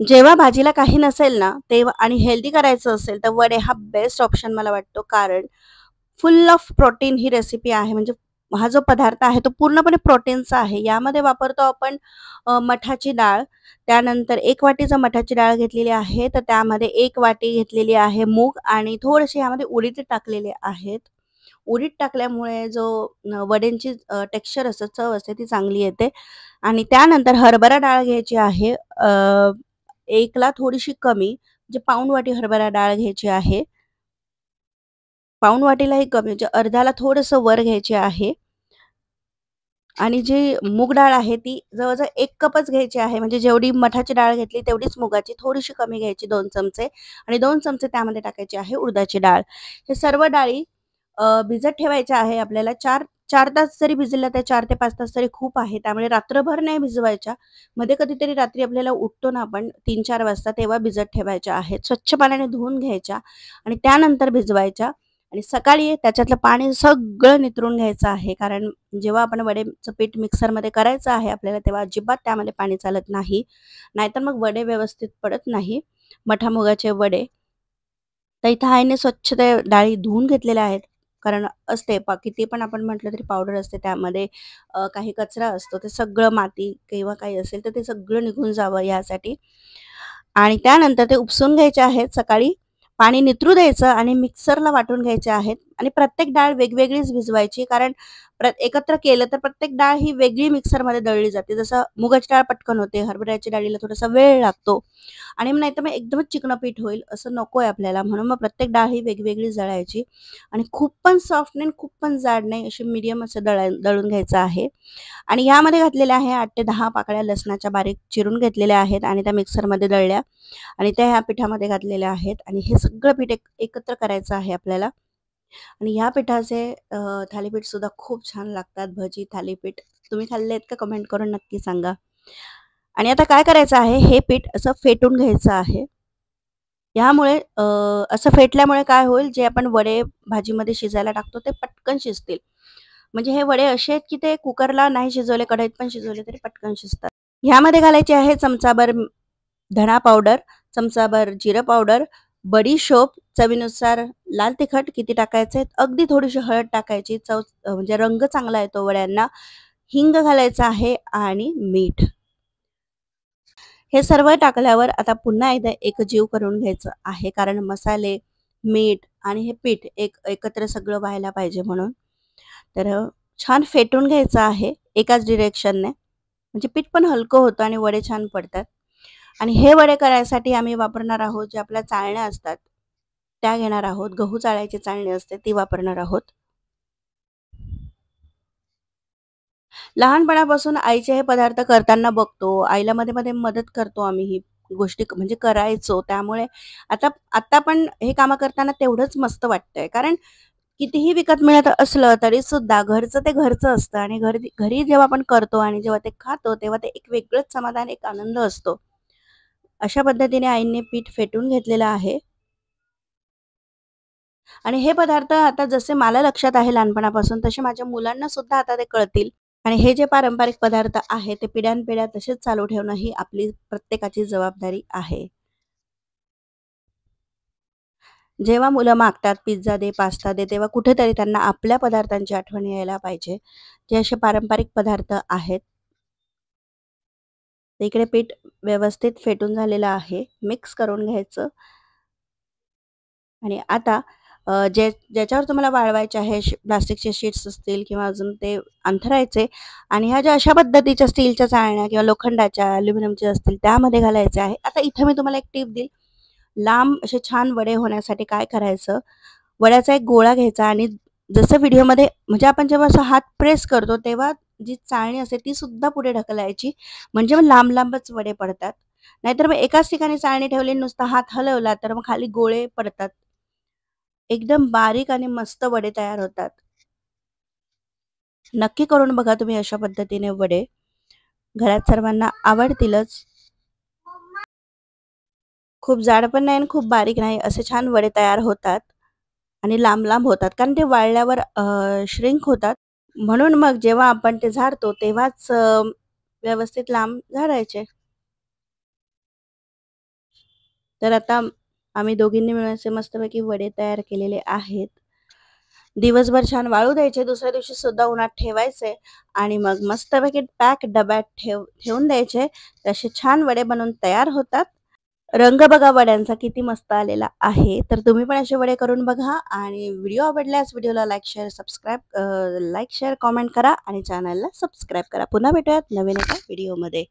जेव्हा भाजीला काही नसेल ना, तेव्हा आणि हेल्दी करायचं असेल, तर वडे हा बेस्ट ऑप्शन मला वाटतो. कारण फुल ऑफ प्रोटीन ही रेसिपी आहे. म्हणजे हा जो पदार्थ आहे, तो पूर्णपणे प्रोटीनचा आहे. यामध्ये वापरतो आपण मठाची डाळ. त्यानंतर 1 वाटी जर मठाची डाळ घेतलेली आहे, तर त्यामध्ये 1 वाटी घेतलेली आहे मूग आणि थोडेसे यामध्ये उडीद टाकलेले आहेत. उडीद टाकल्यामुळे जो वड्यांची टेक्स्चर असते, चव असते ती चांगली येते. आणि त्यानंतर हरभरा डाळ घ्यायची आहे. 1 ला थोडीशी कमी, म्हणजे पाऊण वाटी हरभरा डाळ घ्यायची आहे. पाऊण वाटीलाही कमी म्हणजे अर्ध्याला थोडंसं वर घ्यायची आहे. आणि जी मूग डाळ आहे ती जवळ-जवळ 1 कपच घ्यायची आहे. म्हणजे जेवढी मठाची डाळ घेतली तेवढीच मुगाची थोडीशी कमी घ्यायची 2 चमचे आणि 2 चमचे त्यामध्ये टाकायची आहे उडदाची डाळ. हे सर्व डाळी भिजत ठेवायच्या आहे आपल्याला 4 तास जरी भिजल्या तर 4 ते 5 तास तरी खूप आहे. त्यामुळे रात्रभर नाही भिजवायच्या. मध्ये कधीतरी रात्री आपल्याला उठतो ना आपण 3-4 वाजता तेव्हा भिजत ठेवायच्या आहेत. स्वच्छ पाण्याने धुवून घ्यायच्या आणि त्यानंतर भिजवायच्या आणि सकाळी त्याच्यातलं पाणी सगळं निथळून घ्यायचं आहे. कारण जेव्हा आपण वडेचं पीठ मिक्सरमध्ये करायचं आहे आपल्याला, तेव्हा अजिबात त्यामध्ये पाणी चालत नाही. नाहीतर मग वडे व्यवस्थित पडत नाही. मठामुगाचे वडे. तर इथं आईने स्वच्छ त्या डाळी धुवून घेतलेल्या आहेत. कारण असते किती पण आपण म्हटलं तरी पावडर असते त्यामध्ये काही कचरा असतो. ते सगळं माती किंवा काही असेल तर ते सगळं निघून जावं यासाठी. आणि त्यानंतर ते उपसून घ्यायचे आहेत सकाळी. पाणी निथळू द्यायचं आणि मिक्सरला वाटून घ्यायचे आहेत आणि प्रत्येक डाळ वेगवेगळीच भिजवायची. कारण एकत्र केलं तर प्रत्येक डाळ ही वेगळी मिक्सरमध्ये दळली जाते. जसं मुगाची डाळ पटकन होते, हरभऱ्याच्या डाळीला थोडासा वेळ लागतो आणि मग नाहीतर मग एकदमच चिकनं पीठ होईल, असं नकोय आपल्याला. म्हणून मग प्रत्येक डाळ ही वेगवेगळी दळायची आणि खूप पण सॉफ्ट नाही, खूप पण जाड नाही, अशी मीडियम असं दळून घ्यायचं आहे. आणि ह्यामध्ये घातलेल्या आहे 8 ते 10 पाकळ्या लसणाच्या बारीक चिरून घेतलेल्या आहेत आणि त्या मिक्सरमध्ये दळल्या आणि त्या ह्या पिठामध्ये घातलेल्या आहेत आणि हे सगळं पीठ एकत्र करायचं आहे आपल्याला. आणि ह्या पिठाचे थालीपीठसुद्धा खूप छान लागतात. भजी, थालीपीठ तुम्ही खाल्ले आहेत का? कमेंट करून नक्की सांगा. आणि आता काय करायचं आहे, हे पीठ असं फेटून घ्यायचं आहे. ह्यामुळे असं फेटल्यामुळे काय होईल, जे आपण वडे भाजीमध्ये शिजायला टाकतो ते पटकन शिजतील. म्हणजे हे वडे असे आहेत, की ते कुकरला नाही शिजवले, कढईत पण शिजवले तरी पटकन शिजतात. ह्यामध्ये घालायचे आहे चमचाभर धना पावडर, चमचाभर जिरं पावडर, बडीशोप, चवीनुसार लाल तिखट किती टाकायचे, अगदी थोडीशी हळद टाकायची, चव म्हणजे रंग चांगला येतो वड्यांना. हिंग घालायचं आहे आणि मीठ. हे सर्व टाकल्यावर आता पुन्हा एकदा एकजीव करून घ्यायचं आहे. कारण मसाले, मीठ आणि हे पीठ एकत्र सगळं व्हायला पाहिजे म्हणून. तर छान फेटून घ्यायचं आहे एकाच डिरेक्शनने. म्हणजे पीठ पण हलकं होतं आणि वडे छान पडतात. आणि हे वडे करायसाठी आम्ही वापरणार आहोत, जे आपल्या चाळण्या असतात, त्या घेणार आहोत. गहू चाळायची चाळणी असते ती वापरणार आहोत. लहानपणापासून आईचे हे पदार्थ करताना बघतो. आईला मध्ये-मध्ये मदत करतो आम्ही ही गोष्टी म्हणजे करायचो. त्यामुळे आता आता पण हे कामं करताना तेवढंच मस्त वाटतंय. कारण कितीही विकत मिळत असलं तरी सुद्धा घरचं ते घरचं असतं आणि घरी घरी जेव्हा आपण करतो आणि जेव्हा ते खातो, तेव्हा ते एक वेगळंच समाधान, एक आनंद असतो. अशा पद्धतीने आईने पीठ फेटून घेतलेलं आहे आणि हे पदार्थ आता जसे मला लक्षात आहे लहानपणापासून, तसे माझ्या मुलांना सुद्धा आता ते कळतील. आणि हे जे पारंपरिक पदार्थ आहे ते पिढ्यानपिढ्या तसेच चालू ठेवणं ही आपली प्रत्येकाची जबाबदारी आहे. जेव्हा मुलं मागतात पिझ्झा दे, पास्ता दे, तेव्हा कुठेतरी त्यांना आपल्या पदार्थांची आठवण यायला पाहिजे. जे असे पारंपरिक पदार्थ आहेत. तर इकडे पीठ व्यवस्थित फेटून झालेलं आहे. मिक्स करून घ्यायचं आणि आता ज्याच्यावर तुम्हाला वाळवायचे आहे प्लास्टिकचे शीट्स असतील किंवा अजून ते अंथरायचे आणि ह्या ज्या अशा पद्धतीच्या स्टीलच्या चाळण्या किंवा लोखंडाच्या, ॲल्युमिनियमच्या असतील त्यामध्ये घालायचे आहे. आता इथं मी तुम्हाला एक टिप देईल. लांब असे छान वडे होण्यासाठी काय करायचं, वड्याचा एक गोळा घ्यायचा आणि जसं व्हिडिओमध्ये म्हणजे आपण जेव्हा असा हात प्रेस करतो, तेव्हा जी चाळणी असते ती सुद्धा पुढे ढकलायची. म्हणजे मग लांब-लांबच वडे पडतात. नाहीतर मग एकाच ठिकाणी चाळणी ठेवली नुसता हात हलवला, तर मग खाली गोळे पडतात. एकदम बारीक आणि मस्त वडे तयार होतात. नक्की करून बघा तुम्ही अशा पद्धतीने वडे. घरात सर्वांना आवडतीलच. खूप जाड पण नाही आणि खूप बारीक नाही असे छान वडे तयार होतात आणि लांब-लांब होतात. कारण ते वाळल्यावर श्रिंक होतात. म्हणून मग जेव्हा आपण ते झाडतो तेव्हाच व्यवस्थित लांब झाडायचे. तर आता आम्ही दोघींनी मिळून असे मस्तपैकी वडे तयार केलेले आहेत. दिवसभर छान वाळू द्यायचे, दुसऱ्या दिवशी सुद्धा उन्हात ठेवायचे आणि मग मस्तपैकी पॅक डब्यात ठेवून द्यायचे. तसे छान वडे बनवून तयार होतात. रंग बघा वड्यांचा किती मस्त आलेला आहे. तर तुम्ही पण असे वडे करून बघा आणि व्हिडिओ आवडल्यास व्हिडिओला लाईक, शेअर, कमेंट करा आणि चॅनलला सबस्क्राईब करा. पुन्हा भेटूयात नवीन एका व्हिडिओमध्ये.